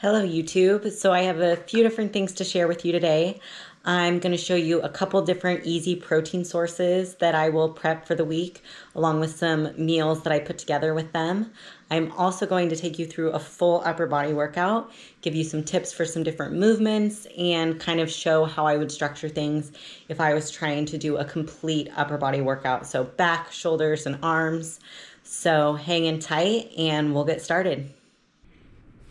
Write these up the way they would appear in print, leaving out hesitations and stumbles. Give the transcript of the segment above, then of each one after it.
Hello YouTube. So I have a few different things to share with you today. I'm going to show you a couple different easy protein sources that I will prep for the week, along with some meals that I put together with them. I'm also going to take you through a full upper body workout, give you some tips for some different movements, and kind of show how I would structure things if I was trying to do a complete upper body workout. So back, shoulders, and arms. So hang in tight and we'll get started.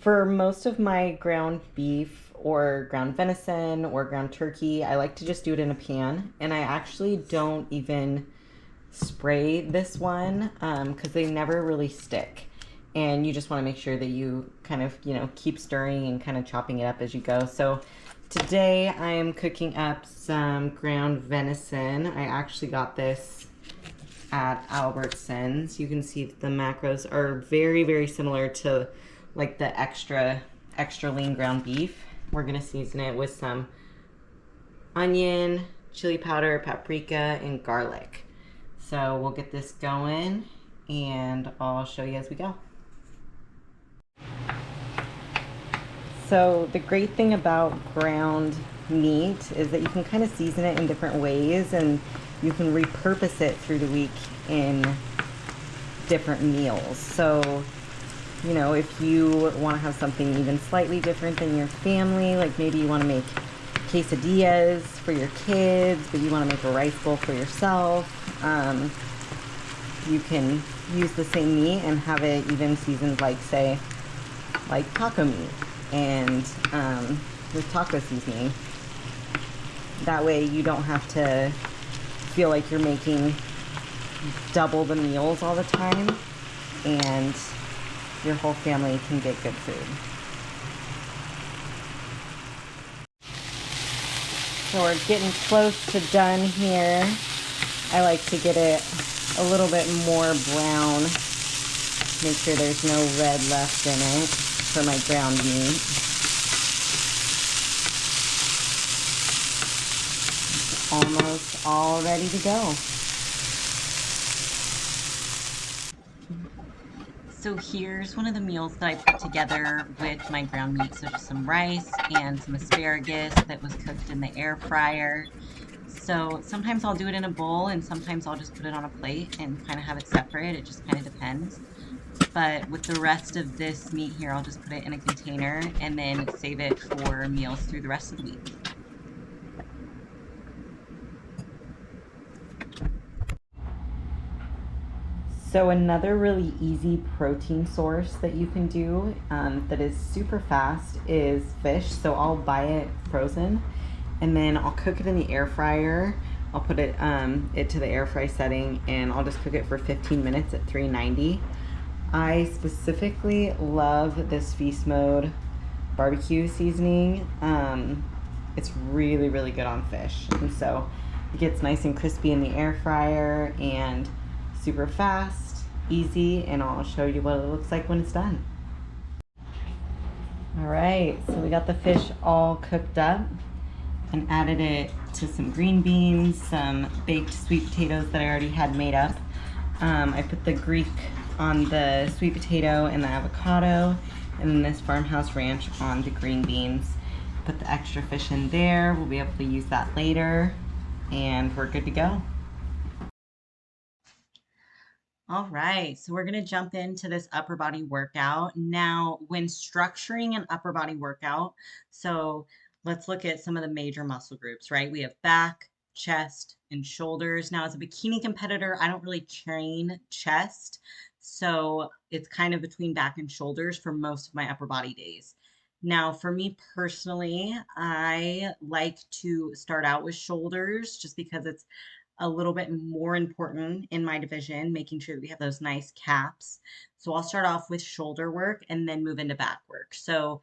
For most of my ground beef or ground venison or ground turkey, I like to just do it in a pan. And I actually don't even spray this one because they never really stick. And you just want to make sure that you kind of, keep stirring and kind of chopping it up as you go. So today I am cooking up some ground venison. I actually got this at Albertsons. You can see the macros are very, very similar to like the extra lean ground beef. We're gonna season it with some onion, chili powder, paprika, and garlic. So we'll get this going and I'll show you as we go. So the great thing about ground meat is that you can kind of season it in different ways and you can repurpose it through the week in different meals. So if you want to have something even slightly different than your family, like maybe you want to make quesadillas for your kids, but you want to make a rice bowl for yourself, you can use the same meat and have it even seasoned like, say, like taco meat and with taco seasoning. That way you don't have to feel like you're making double the meals all the time, and your whole family can get good food. So we're getting close to done here. I like to get it a little bit more brown. Make sure there's no red left in it for my ground meat. It's almost all ready to go. So here's one of the meals that I put together with my ground meat. So just some rice and some asparagus that was cooked in the air fryer. So sometimes I'll do it in a bowl and sometimes I'll just put it on a plate and kind of have it separate. It just kind of depends. But with the rest of this meat here, I'll just put it in a container and then save it for meals through the rest of the week. So another really easy protein source that you can do that is super fast is fish. So I'll buy it frozen and then I'll cook it in the air fryer. I'll put it to the air fry setting and I'll just cook it for 15 minutes at 390. I specifically love this Feast Mode barbecue seasoning. It's really, really good on fish. And so it gets nice and crispy in the air fryer and super fast, easy, and I'll show you what it looks like when it's done. All right, so we got the fish all cooked up and added it to some green beans, some baked sweet potatoes that I already had made up. I put the Greek on the sweet potato and the avocado, and then this farmhouse ranch on the green beans. Put the extra fish in there. We'll be able to use that later, and we're good to go. All right, so we're going to jump into this upper body workout. Now, when structuring an upper body workout, so let's look at some of the major muscle groups, right? We have back, chest, and shoulders. Now, as a bikini competitor, I don't really train chest, so it's kind of between back and shoulders for most of my upper body days. Now, for me personally, I like to start out with shoulders just because it's a little bit more important in my division, making sure that we have those nice caps. So I'll start off with shoulder work and then move into back work. So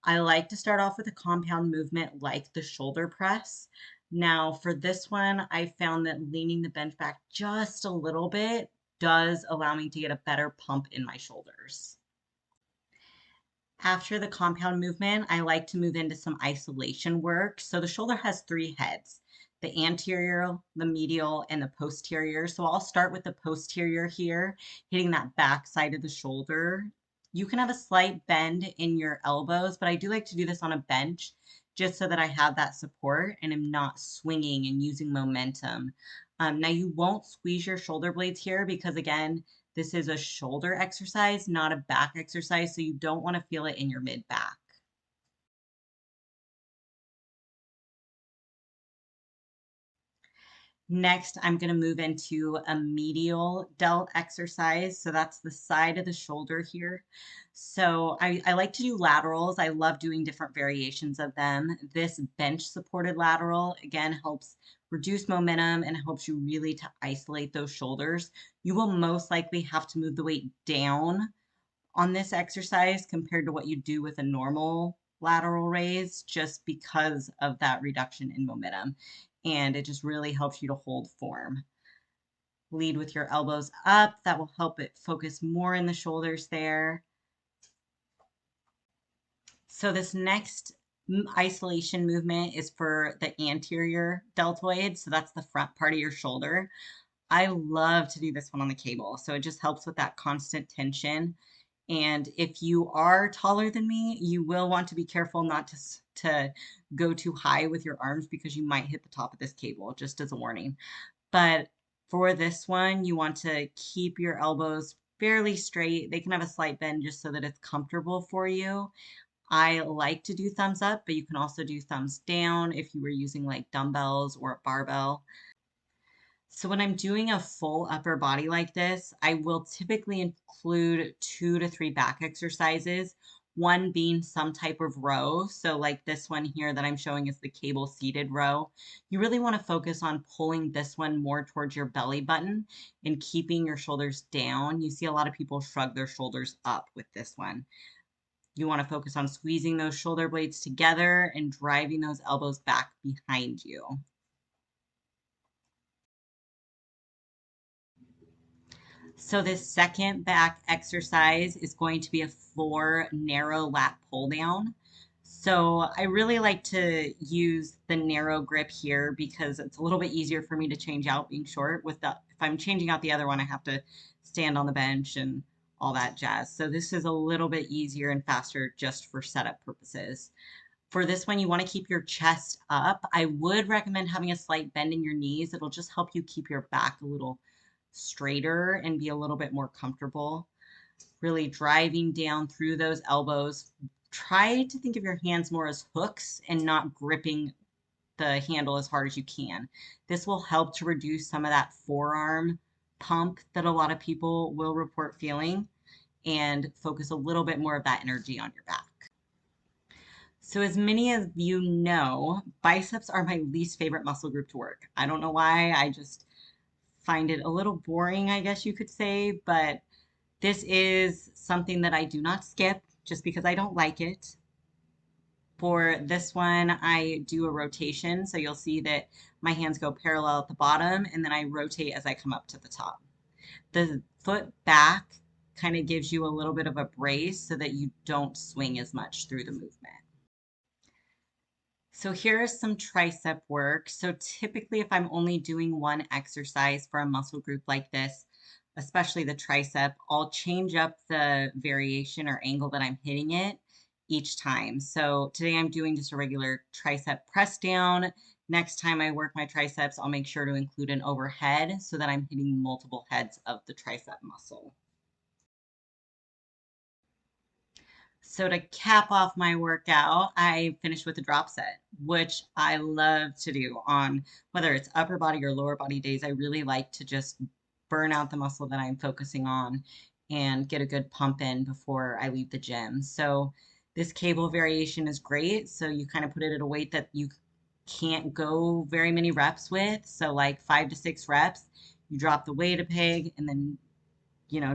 I like to start off with a compound movement like the shoulder press. Now for this one, I found that leaning the bench back just a little bit does allow me to get a better pump in my shoulders. After the compound movement, I like to move into some isolation work. So the shoulder has three heads: the anterior, the medial, and the posterior. So I'll start with the posterior here, hitting that back side of the shoulder. You can have a slight bend in your elbows, but I do like to do this on a bench just so that I have that support and am not swinging and using momentum. Now you won't squeeze your shoulder blades here because again, this is a shoulder exercise, not a back exercise, so you don't want to feel it in your mid back. Next, I'm going to move into a medial delt exercise. So that's the side of the shoulder here. So I like to do laterals. I love doing different variations of them. This bench supported lateral, again, helps reduce momentum and helps you really to isolate those shoulders. You will most likely have to move the weight down on this exercise compared to what you do with a normal lateral raise just because of that reduction in momentum. And it just really helps you to hold form. Lead with your elbows up. That will help it focus more in the shoulders there. So this next isolation movement is for the anterior deltoid. So that's the front part of your shoulder. I love to do this one on the cable. So it just helps with that constant tension. And if you are taller than me, you will want to be careful not to go too high with your arms because you might hit the top of this cable, just as a warning. But for this one, you want to keep your elbows fairly straight. They can have a slight bend just so that it's comfortable for you. I like to do thumbs up, but you can also do thumbs down if you were using like dumbbells or a barbell. So when I'm doing a full upper body like this, I will typically include 2 to 3 back exercises, one being some type of row. So like this one here that I'm showing is the cable seated row. You really want to focus on pulling this one more towards your belly button and keeping your shoulders down. You see a lot of people shrug their shoulders up with this one. You want to focus on squeezing those shoulder blades together and driving those elbows back behind you. So this second back exercise is going to be a floor narrow lat pull down. So I really like to use the narrow grip here because it's a little bit easier for me to change out being short. With the if I'm changing out the other one, I have to stand on the bench and all that jazz. So this is a little bit easier and faster just for setup purposes. For this one, you want to keep your chest up. I would recommend having a slight bend in your knees. It'll just help you keep your back a little straighter and be a little bit more comfortable. Really driving down through those elbows. Try to think of your hands more as hooks and not gripping the handle as hard as you can. This will help to reduce some of that forearm pump that a lot of people will report feeling and focus a little bit more of that energy on your back. So as many of you know, biceps are my least favorite muscle group to work. I don't know why, I just find it a little boring, I guess you could say, but this is something that I do not skip just because I don't like it. For this one, I do a rotation. So you'll see that my hands go parallel at the bottom and then I rotate as I come up to the top. The foot back kind of gives you a little bit of a brace so that you don't swing as much through the movement. So here is some tricep work. So typically if I'm only doing one exercise for a muscle group like this, especially the tricep, I'll change up the variation or angle that I'm hitting it each time. So today I'm doing just a regular tricep press down. Next time I work my triceps, I'll make sure to include an overhead so that I'm hitting multiple heads of the tricep muscle. So to cap off my workout, I finished with a drop set, which I love to do on whether it's upper body or lower body days. I really like to just burn out the muscle that I'm focusing on and get a good pump in before I leave the gym. So this cable variation is great. So you kind of put it at a weight that you can't go very many reps with. So like 5 to 6 reps, you drop the weight a peg and then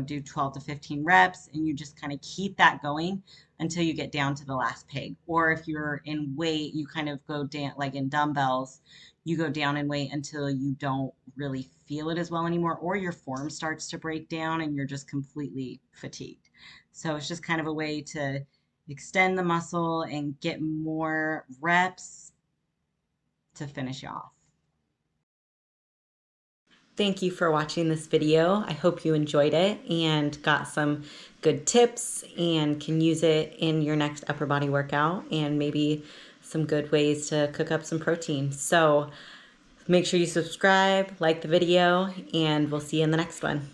do 12 to 15 reps and you just kind of keep that going until you get down to the last peg. Or if you're in weight, you kind of go down, like in dumbbells, you go down in weight until you don't really feel it as well anymore, or your form starts to break down and you're just completely fatigued. So it's just kind of a way to extend the muscle and get more reps to finish you off. Thank you for watching this video. I hope you enjoyed it and got some good tips and can use it in your next upper body workout, and maybe some good ways to cook up some protein. So make sure you subscribe, like the video, and we'll see you in the next one.